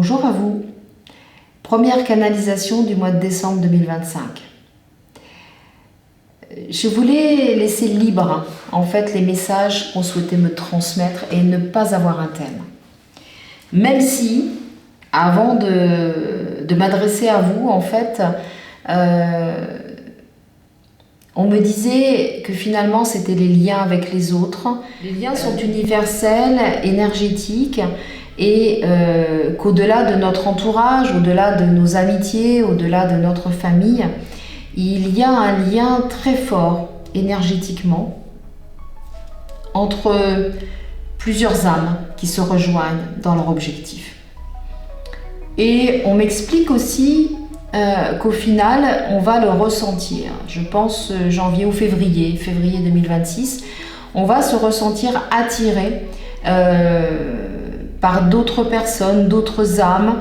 Bonjour à vous. Première canalisation du mois de décembre 2025. Je voulais laisser libre en fait les messages qu'on souhaitait me transmettre et ne pas avoir un thème. Même si, avant de m'adresser à vous, en fait, on me disait que finalement c'était les liens avec les autres. Les liens sont universels, énergétiques, et qu'au-delà de notre entourage, au-delà de nos amitiés, au-delà de notre famille, il y a un lien très fort énergétiquement entre plusieurs âmes qui se rejoignent dans leur objectif. Et on m'explique aussi qu'au final, on va le ressentir. Je pense janvier ou février 2026, on va se ressentir attiré par d'autres personnes, d'autres âmes,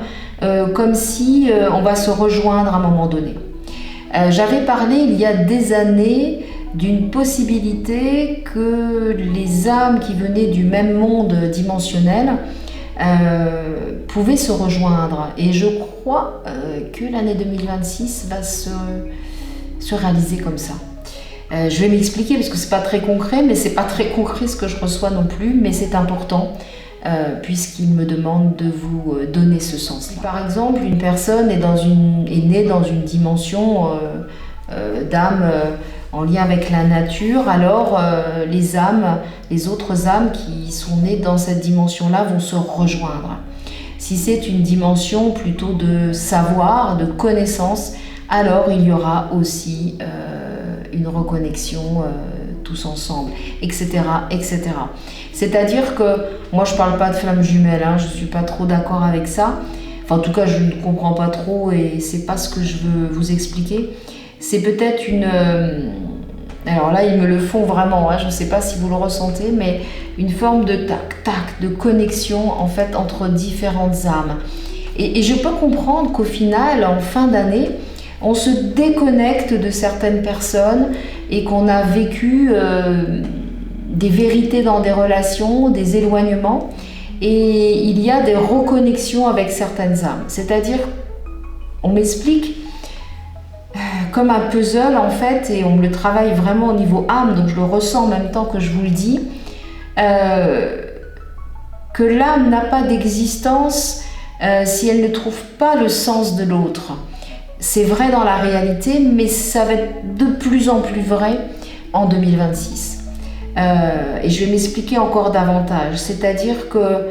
comme si on va se rejoindre à un moment donné. J'avais parlé il y a des années d'une possibilité que les âmes qui venaient du même monde dimensionnel pouvaient se rejoindre. Et je crois que l'année 2026 va se réaliser comme ça. Je vais m'expliquer parce que c'est pas très concret, mais c'est pas très concret ce que je reçois non plus, mais c'est important. Puisqu'il me demande de vous donner ce sens. Si par exemple une personne est née dans une dimension d'âme en lien avec la nature, alors les autres âmes qui sont nées dans cette dimension-là vont se rejoindre. Si c'est une dimension plutôt de savoir, de connaissance, alors il y aura aussi une reconnexion tous ensemble, etc., etc. C'est-à-dire que, moi je parle pas de flammes jumelles, je ne suis pas trop d'accord avec ça, enfin en tout cas je ne comprends pas trop et c'est pas ce que je veux vous expliquer. C'est peut-être une... alors là ils me le font vraiment, je ne sais pas si vous le ressentez, mais une forme de tac-tac, de connexion en fait entre différentes âmes. Et je peux comprendre qu'au final, en fin d'année, on se déconnecte de certaines personnes et qu'on a vécu des vérités dans des relations, des éloignements, et il y a des reconnexions avec certaines âmes. C'est-à-dire, on m'explique comme un puzzle en fait, et on me le travaille vraiment au niveau âme, donc je le ressens en même temps que je vous le dis, que l'âme n'a pas d'existence si elle ne trouve pas le sens de l'autre. C'est vrai dans la réalité, mais ça va être de plus en plus vrai en 2026. Et je vais m'expliquer encore davantage. C'est-à-dire que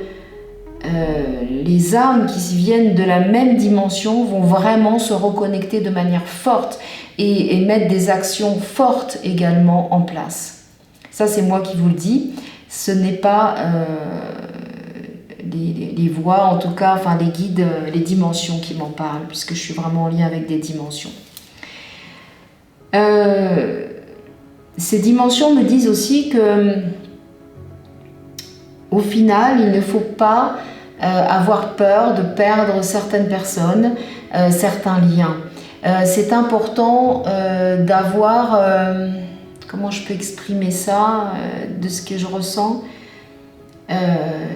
les âmes qui viennent de la même dimension vont vraiment se reconnecter de manière forte et mettre des actions fortes également en place. Ça, c'est moi qui vous le dis. Ce n'est pas les voix, en tout cas, enfin les guides, les dimensions qui m'en parlent, puisque je suis vraiment en lien avec des dimensions. Ces dimensions me disent aussi que, au final, il ne faut pas avoir peur de perdre certaines personnes, certains liens. C'est important d'avoir, comment je peux exprimer ça, de ce que je ressens,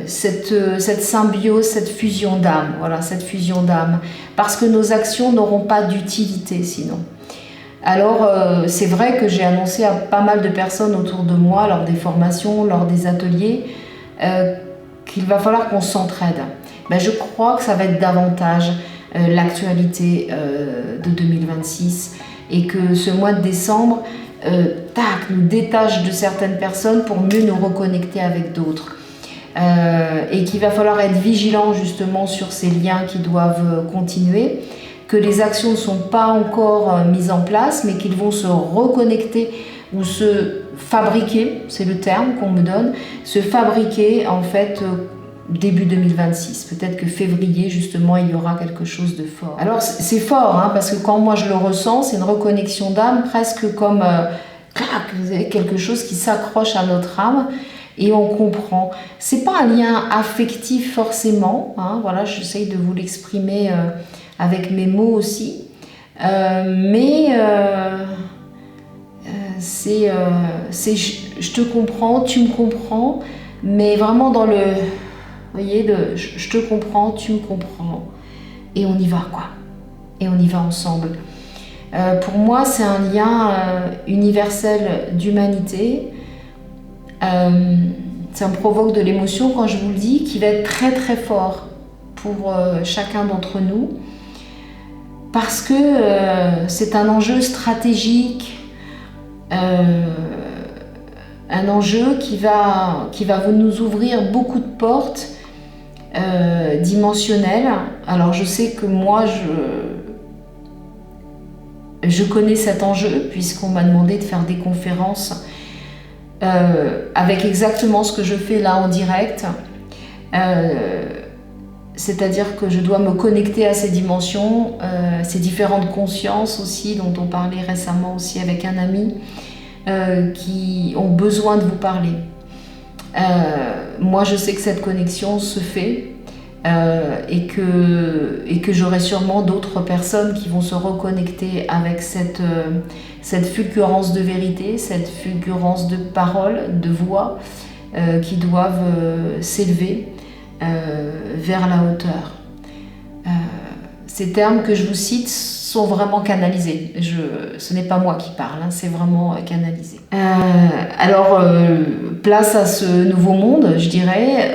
cette symbiose, cette fusion d'âme, voilà, cette fusion d'âme, parce que nos actions n'auront pas d'utilité sinon. Alors c'est vrai que j'ai annoncé à pas mal de personnes autour de moi, lors des formations, lors des ateliers, qu'il va falloir qu'on s'entraide. Je crois que ça va être davantage l'actualité de 2026 et que ce mois de décembre nous détache de certaines personnes pour mieux nous reconnecter avec d'autres. Et qu'il va falloir être vigilant justement sur ces liens qui doivent continuer, que les actions ne sont pas encore mises en place, mais qu'ils vont se reconnecter ou se fabriquer, c'est le terme qu'on me donne, se fabriquer en fait début 2026. Peut-être que février justement il y aura quelque chose de fort. Alors c'est fort parce que quand moi je le ressens, c'est une reconnexion d'âme presque comme quelque chose qui s'accroche à notre âme. Et on comprend. C'est pas un lien affectif forcément, voilà, j'essaye de vous l'exprimer avec mes mots aussi, mais c'est je te comprends, tu me comprends, mais vraiment dans le Vous voyez, je te comprends, tu me comprends, et on y va, quoi. Et on y va ensemble. Pour moi, c'est un lien universel d'humanité. Ça me provoque de l'émotion quand je vous le dis, qui va être très très fort pour chacun d'entre nous, parce que c'est un enjeu stratégique, un enjeu qui va nous ouvrir beaucoup de portes dimensionnelles. Alors je sais que moi je connais cet enjeu puisqu'on m'a demandé de faire des conférences avec exactement ce que je fais là en direct. C'est-à-dire que je dois me connecter à ces dimensions, ces différentes consciences aussi, dont on parlait récemment aussi avec un ami, qui ont besoin de vous parler. Moi, je sais que cette connexion se fait et que j'aurai sûrement d'autres personnes qui vont se reconnecter avec cette fulgurance de vérité, cette fulgurance de paroles, de voix qui doivent s'élever vers la hauteur. Ces termes que je vous cite sont vraiment canalisés. Ce n'est pas moi qui parle, hein, c'est vraiment canalisé. Alors, place à ce nouveau monde, je dirais,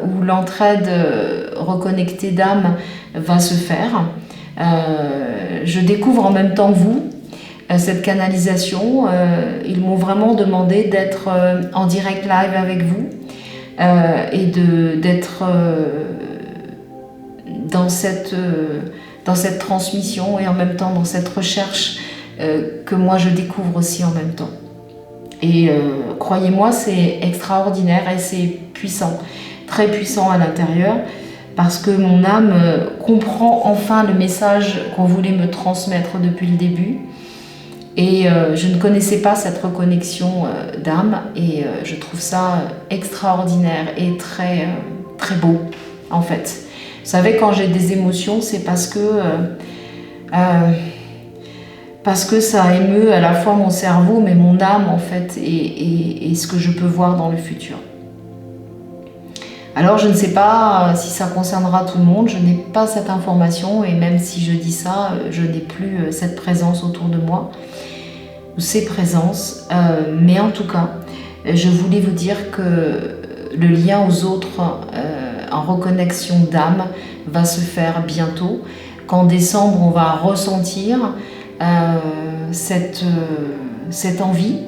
où l'entraide reconnectée d'âme va se faire. Je découvre en même temps que vous cette canalisation. Ils m'ont vraiment demandé d'être en direct live avec vous et d'être dans cette transmission et en même temps dans cette recherche que moi je découvre aussi en même temps. Et croyez-moi, c'est extraordinaire et c'est puissant, très puissant à l'intérieur, parce que mon âme comprend enfin le message qu'on voulait me transmettre depuis le début. Et je ne connaissais pas cette reconnexion d'âme et je trouve ça extraordinaire et très, très beau en fait. Vous savez, quand j'ai des émotions, c'est parce que ça émeut à la fois mon cerveau mais mon âme en fait et ce que je peux voir dans le futur. Alors je ne sais pas si ça concernera tout le monde, je n'ai pas cette information et même si je dis ça, je n'ai plus cette présence autour de moi, ou ces présences, mais en tout cas, je voulais vous dire que le lien aux autres en reconnexion d'âme va se faire bientôt, qu'en décembre on va ressentir cette envie,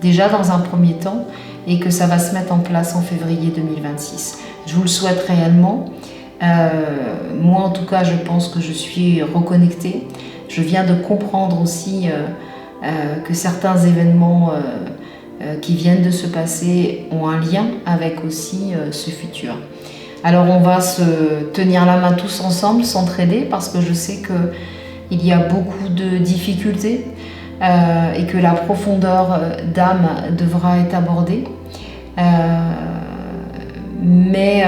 déjà dans un premier temps, et que ça va se mettre en place en février 2026. Je vous le souhaite réellement. Moi, en tout cas, je pense que je suis reconnectée. Je viens de comprendre aussi que certains événements qui viennent de se passer ont un lien avec aussi ce futur. Alors, on va se tenir la main tous ensemble, s'entraider, parce que je sais qu'il y a beaucoup de difficultés et que la profondeur d'âme devra être abordée. Mais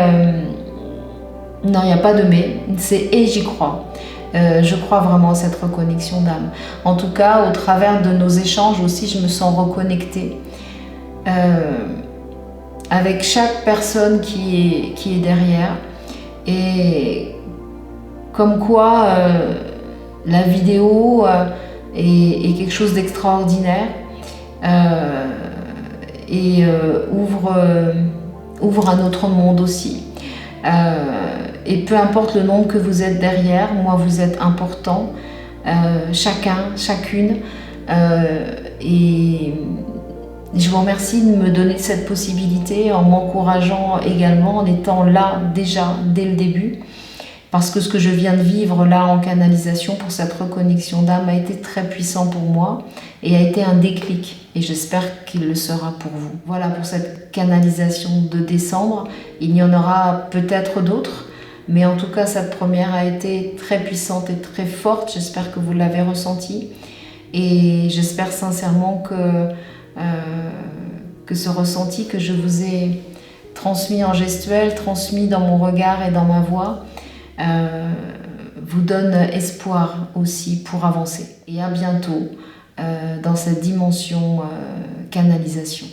non, il n'y a pas de mais, c'est et j'y crois. Je crois vraiment à cette reconnexion d'âme. En tout cas, au travers de nos échanges aussi, je me sens reconnectée avec chaque personne qui est derrière. Et comme quoi, la vidéo est quelque chose d'extraordinaire et ouvre un autre monde aussi. Et peu importe le nombre que vous êtes derrière, moi vous êtes important, chacun, chacune. Et je vous remercie de me donner cette possibilité en m'encourageant également, en étant là déjà dès le début. Parce que ce que je viens de vivre là en canalisation pour cette reconnexion d'âme a été très puissant pour moi et a été un déclic. Et j'espère qu'il le sera pour vous. Voilà pour cette canalisation de décembre. Il y en aura peut-être d'autres, mais en tout cas cette première a été très puissante et très forte. J'espère que vous l'avez ressenti et j'espère sincèrement que ce ressenti que je vous ai transmis en gestuel, transmis dans mon regard et dans ma voix, vous donne espoir aussi pour avancer. Et à bientôt dans cette dimension canalisation.